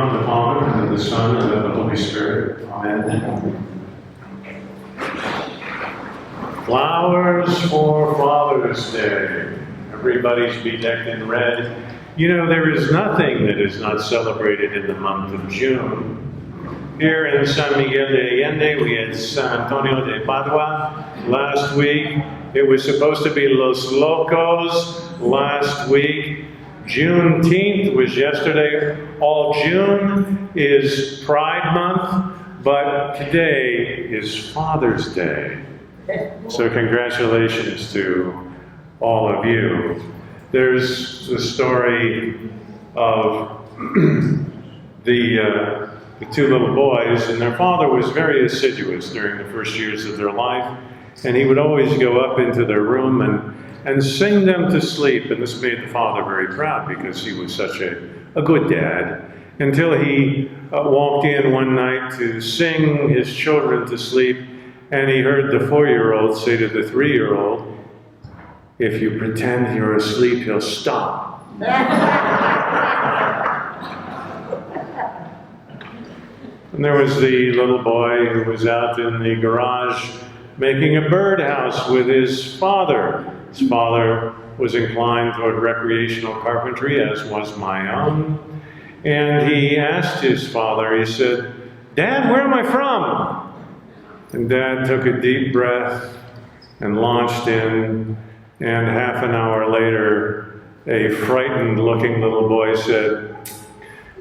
of the Father, and of the Son, and of the Holy Spirit. Amen. Flowers for Father's Day. Everybody's bedecked in red. You know, there is nothing that is not celebrated in the month of June. Here in San Miguel de Allende, we had San Antonio de Padua last week. It was supposed to be Los Locos last week. Juneteenth was yesterday. All June is Pride Month, but today is Father's Day. So congratulations to all of you. There's the story of the two little boys, and their father was very assiduous during the first years of their life, and he would always go up into their room and sing them to sleep, and this made the father very proud because he was such a good dad, until he walked in one night to sing his children to sleep, and he heard the 4-year-old say to the 3-year-old, "If you pretend you're asleep, he'll stop." And there was the little boy who was out in the garage making a birdhouse with his father. His father was inclined toward recreational carpentry, as was my own. And he asked his father, he said, "Dad, where am I from?" And Dad took a deep breath and launched in. And half an hour later, a frightened-looking little boy said,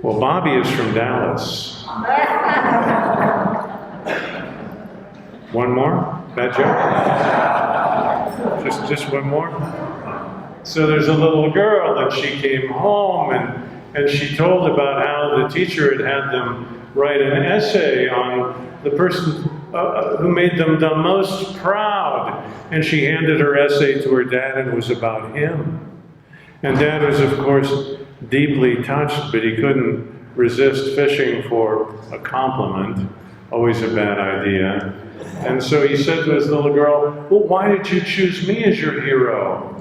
"Well, Bobby is from Dallas." One more? Bad joke? Just one more? So there's a little girl, and she came home, and she told about how the teacher had them write an essay on the person who made them the most proud. And she handed her essay to her dad, and it was about him. And Dad was, of course, deeply touched, but he couldn't resist fishing for a compliment. Always a bad idea. And so he said to his little girl, "Well, why did you choose me as your hero?"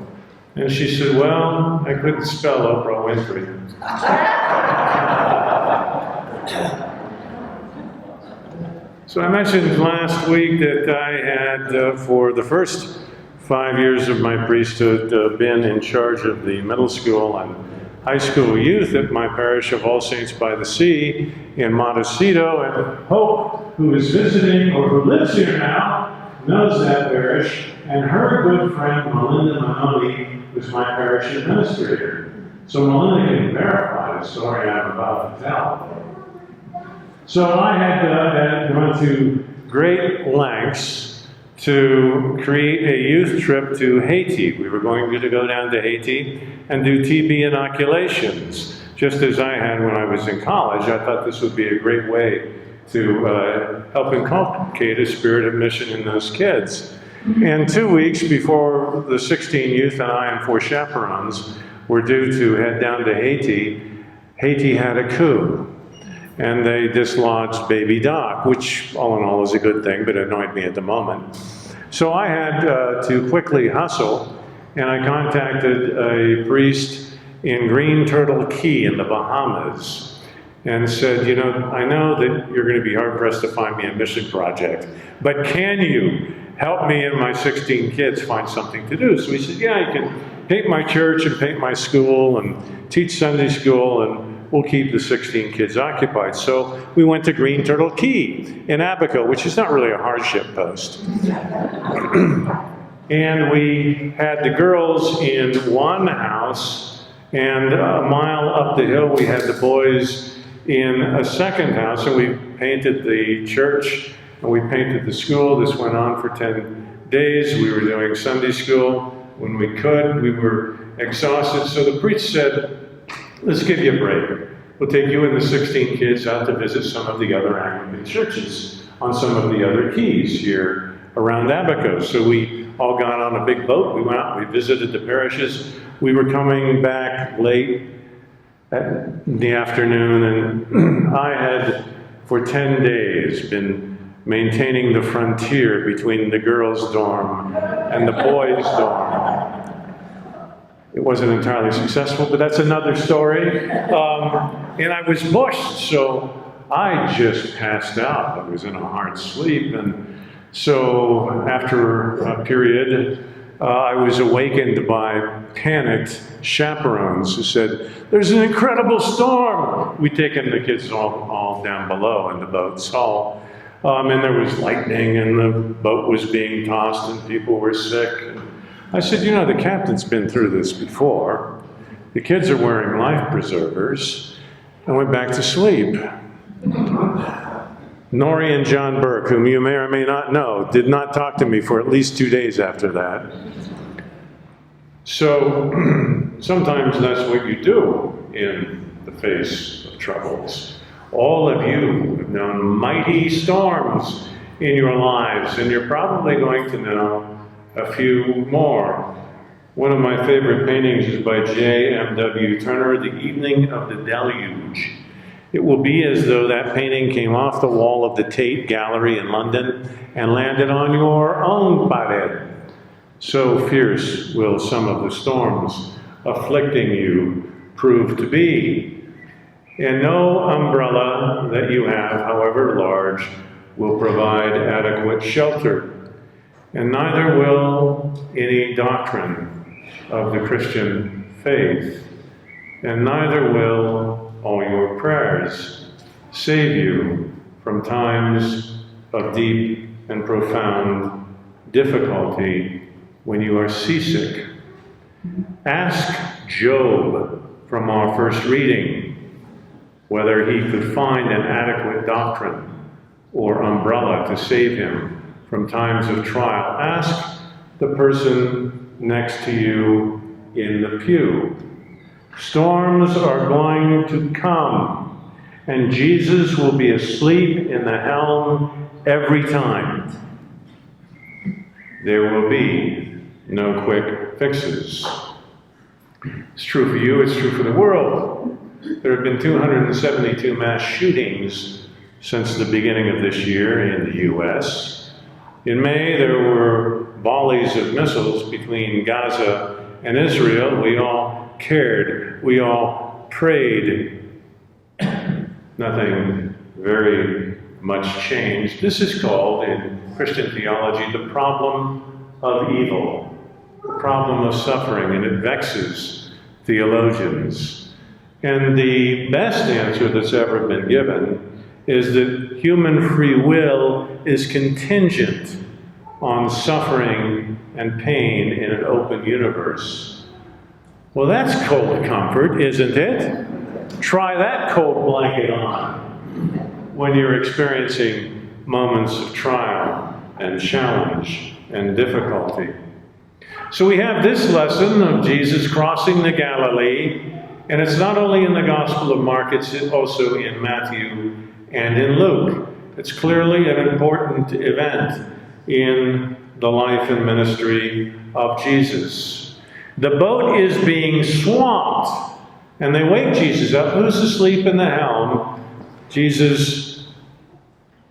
And she said, "Well, I couldn't spell Oprah Winfrey." So I mentioned last week that I had, for the first 5 years of my priesthood, been in charge of the middle school and high school youth at my parish of All Saints by the Sea in Montecito. And Hope, who is visiting or who lives here now, knows that parish. And her good friend, Melinda Manoni, was my parish administrator. So Melinda can verify the story I'm about to tell. So I had gone to great lengths to create a youth trip to Haiti. We were going to go down to Haiti and do TB inoculations, just as I had when I was in college. I thought this would be a great way to help inculcate a spirit of mission in those kids. And 2 weeks before the 16 youth and I and 4 chaperones were due to head down to Haiti, Haiti had a coup. And they dislodged Baby Doc, which all in all is a good thing, but annoyed me at the moment. So I had to quickly hustle, and I contacted a priest in Green Turtle Key in the Bahamas and said, "You know, I know that you're going to be hard-pressed to find me a mission project, but can you help me and my 16 kids find something to do?" So he said, "Yeah, you can paint my church and paint my school and teach Sunday school, and we'll keep the 16 kids occupied." So we went to Green Turtle Key in Abaco, which is not really a hardship post. And we had the girls in one house, and a mile up the hill we had the boys in a second house, and we painted the church, and we painted the school. This went on for 10 days. We were doing Sunday school when we could. We were exhausted, so the priest said, "Let's give you a break. We'll take you and the 16 kids out to visit some of the other Anglican churches on some of the other keys here around Abaco." So we all got on a big boat. We went out, we visited the parishes. We were coming back late in the afternoon, and I had, for 10 days, been maintaining the frontier between the girls' dorm and the boys' dorm. It wasn't entirely successful, but that's another story. And I was mushed, so I just passed out. I was in a hard sleep. And so after a period, I was awakened by panicked chaperones who said, "There's an incredible storm." We'd taken the kids all down below in the boat's hull. And there was lightning, and the boat was being tossed, and people were sick. I said, "You know, the captain's been through this before. The kids are wearing life preservers." I went back to sleep. Nori and John Burke, whom you may or may not know, did not talk to me for at least 2 days after that. So sometimes that's what you do in the face of troubles. All of you have known mighty storms in your lives, and you're probably going to know a few more. One of my favorite paintings is by J.M.W. Turner, The Evening of the Deluge. It will be as though that painting came off the wall of the Tate Gallery in London and landed on your own pared. So fierce will some of the storms afflicting you prove to be. And no umbrella that you have, however large, will provide adequate shelter. And neither will any doctrine of the Christian faith. And neither will all your prayers save you from times of deep and profound difficulty when you are seasick. Ask Job from our first reading whether he could find an adequate doctrine or umbrella to save him from times of trial. Ask the person next to you in the pew. Storms are going to come, and Jesus will be asleep in the helm every time. There will be no quick fixes. It's true for you, it's true for the world. There have been 272 mass shootings since the beginning of this year in the U.S. In May, there were volleys of missiles between Gaza and Israel. We all cared. We all prayed. Nothing very much changed. This is called, in Christian theology, the problem of evil, the problem of suffering, and it vexes theologians. And the best answer that's ever been given is that human free will is contingent on suffering and pain in an open universe. Well, that's cold comfort, isn't it? Try that cold blanket on when you're experiencing moments of trial and challenge and difficulty. So we have this lesson of Jesus crossing the Galilee, and it's not only in the Gospel of Mark, it's also in Matthew and in Luke. It's clearly an important event in the life and ministry of Jesus. The boat is being swamped, and they wake Jesus up. Who's asleep in the helm? Jesus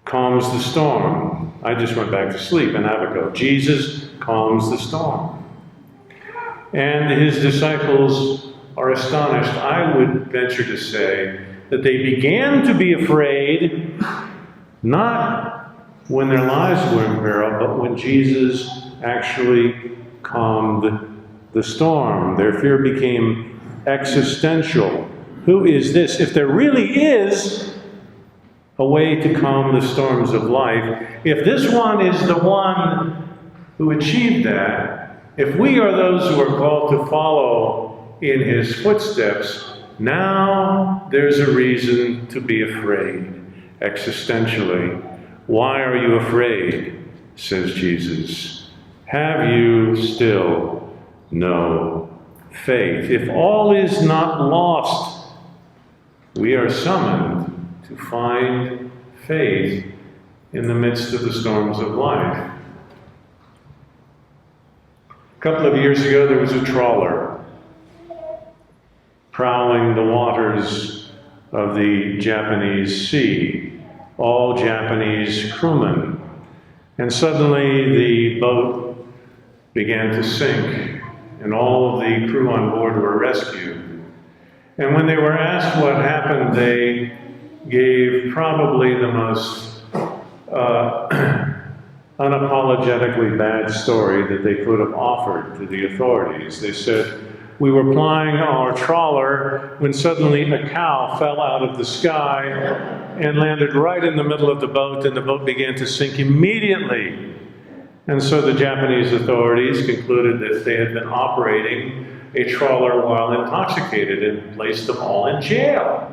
calms the storm. I just went back to sleep in Habakkuk. Jesus calms the storm. And his disciples are astonished. I would venture to say that they began to be afraid, not when their lives were in peril, but when Jesus actually calmed the storm. Their fear became existential. Who is this? If there really is a way to calm the storms of life, if this one is the one who achieved that, if we are those who are called to follow in his footsteps, now there's a reason to be afraid existentially. Why are you afraid? Says Jesus. Have you still no faith? If all is not lost, we are summoned to find faith in the midst of the storms of life. A couple of years ago, there was a trawler prowling the waters of the Japanese Sea, all Japanese crewmen. And suddenly the boat began to sink, and all of the crew on board were rescued. And when they were asked what happened, they gave probably the most unapologetically bad story that they could have offered to the authorities. They said, "We were plying our trawler when suddenly a cow fell out of the sky and landed right in the middle of the boat, and the boat began to sink immediately." And so the Japanese authorities concluded that they had been operating a trawler while intoxicated and placed them all in jail.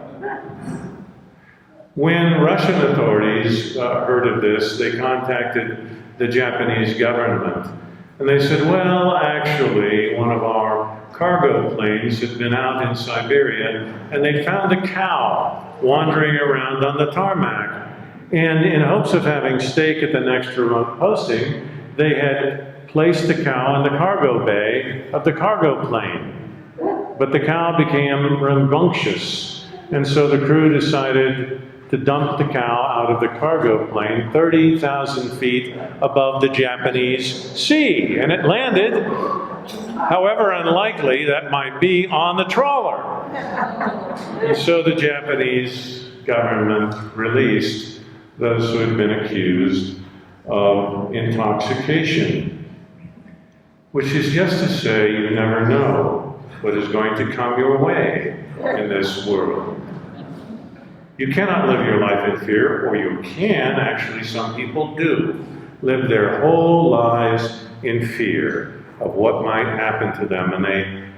When Russian authorities heard of this, they contacted the Japanese government. And they said, well, actually, one of our cargo planes had been out in Siberia, and they found a cow wandering around on the tarmac. And in hopes of having steak at the next remote posting, they had placed the cow in the cargo bay of the cargo plane. But the cow became rambunctious, and so the crew decided to dump the cow out of the cargo plane 30,000 feet above the Japanese sea. And it landed, however unlikely that might be, on the trawler. And so the Japanese government released those who had been accused of intoxication, which is just to say you never know what is going to come your way in this world. You cannot live your life in fear, or you can. Actually, some people do live their whole lives in fear of what might happen to them, and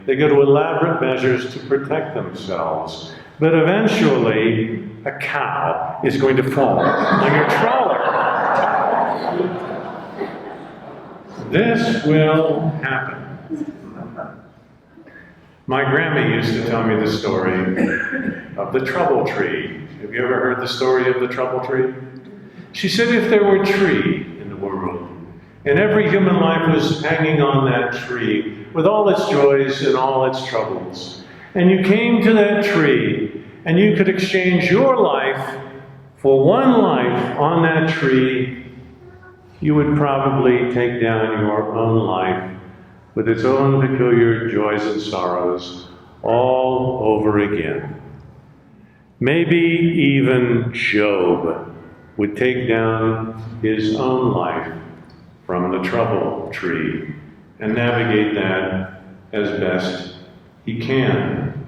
they go to elaborate measures to protect themselves. But eventually, a cow is going to fall on your trawler. This will happen. My grandma used to tell me the story of the trouble tree. Have you ever heard the story of the trouble tree? She said if there were a tree in the world, and every human life was hanging on that tree with all its joys and all its troubles, and you came to that tree, and you could exchange your life for one life on that tree, you would probably take down your own life with its own peculiar joys and sorrows all over again. Maybe even Job would take down his own life from the trouble tree and navigate that as best he can.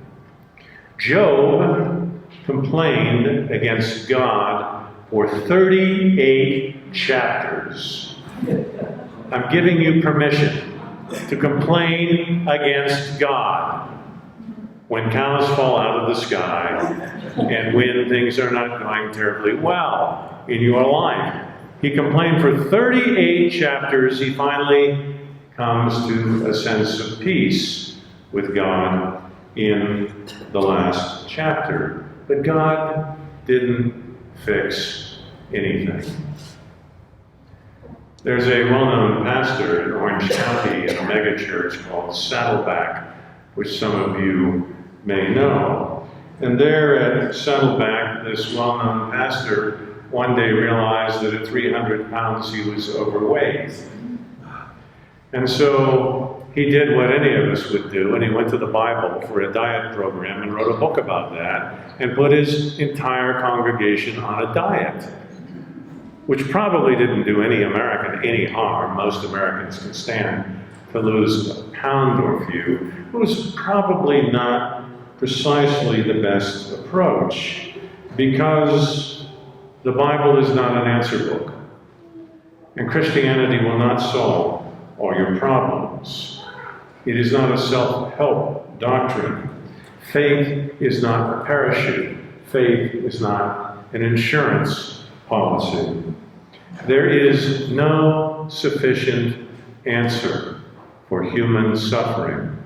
Job complained against God for 38 chapters. I'm giving you permission to complain against God when cows fall out of the sky and when things are not going terribly well in your life. He complained for 38 chapters. He finally comes to a sense of peace with God in the last chapter. But God didn't fix anything. There's a well-known pastor in Orange County in a megachurch called Saddleback, which some of you may know. And there at Saddleback, this well-known pastor one day realized that at 300 pounds he was overweight. And so he did what any of us would do, and he went to the Bible for a diet program and wrote a book about that and put his entire congregation on a diet, which probably didn't do any American any harm. Most Americans can stand to lose a pound or few. It was probably not precisely the best approach, because the Bible is not an answer book, and Christianity will not solve all your problems. It is not a self-help doctrine. Faith is not a parachute. Faith is not an insurance policy. There is no sufficient answer for human suffering,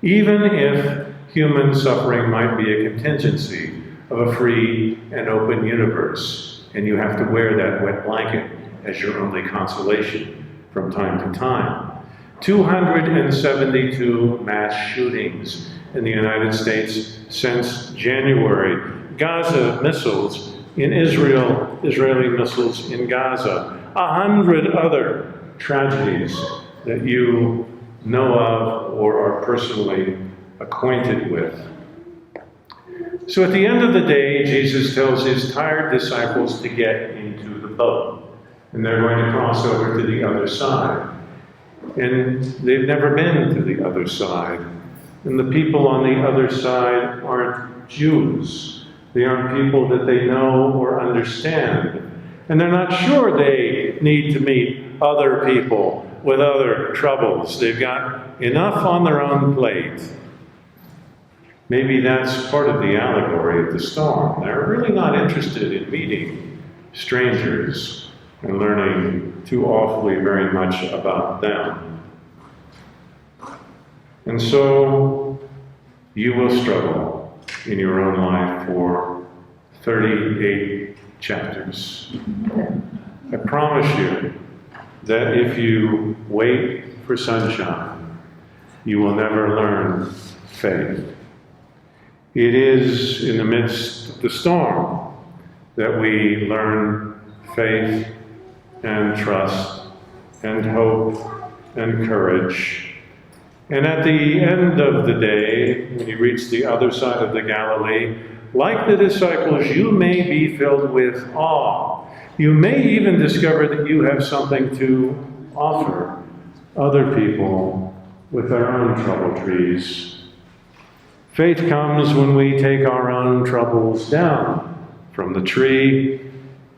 even if human suffering might be a contingency of a free and open universe, and you have to wear that wet blanket as your only consolation from time to time. 272 mass shootings in the United States since January. Gaza missiles in Israel, Israeli missiles in Gaza. 100 other tragedies that you know of or are personally acquainted with. So at the end of the day, Jesus tells his tired disciples to get into the boat, and they're going to cross over to the other side. And they've never been to the other side. And the people on the other side aren't Jews. They aren't people that they know or understand. And they're not sure they need to meet other people with other troubles. They've got enough on their own plate. Maybe that's part of the allegory of the storm. They're really not interested in meeting strangers and learning too awfully very much about them. And so you will struggle in your own life for 38 chapters. I promise you that if you wait for sunshine, you will never learn faith. It is in the midst of the storm that we learn faith and trust and hope and courage. And at the end of the day, when you reach the other side of the Galilee, like the disciples, you may be filled with awe. You may even discover that you have something to offer other people with their own trouble trees. Faith comes when we take our own troubles down from the tree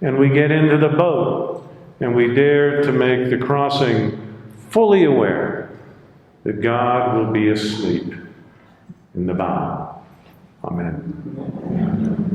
and we get into the boat and we dare to make the crossing fully aware that God will be asleep in the bow. Amen.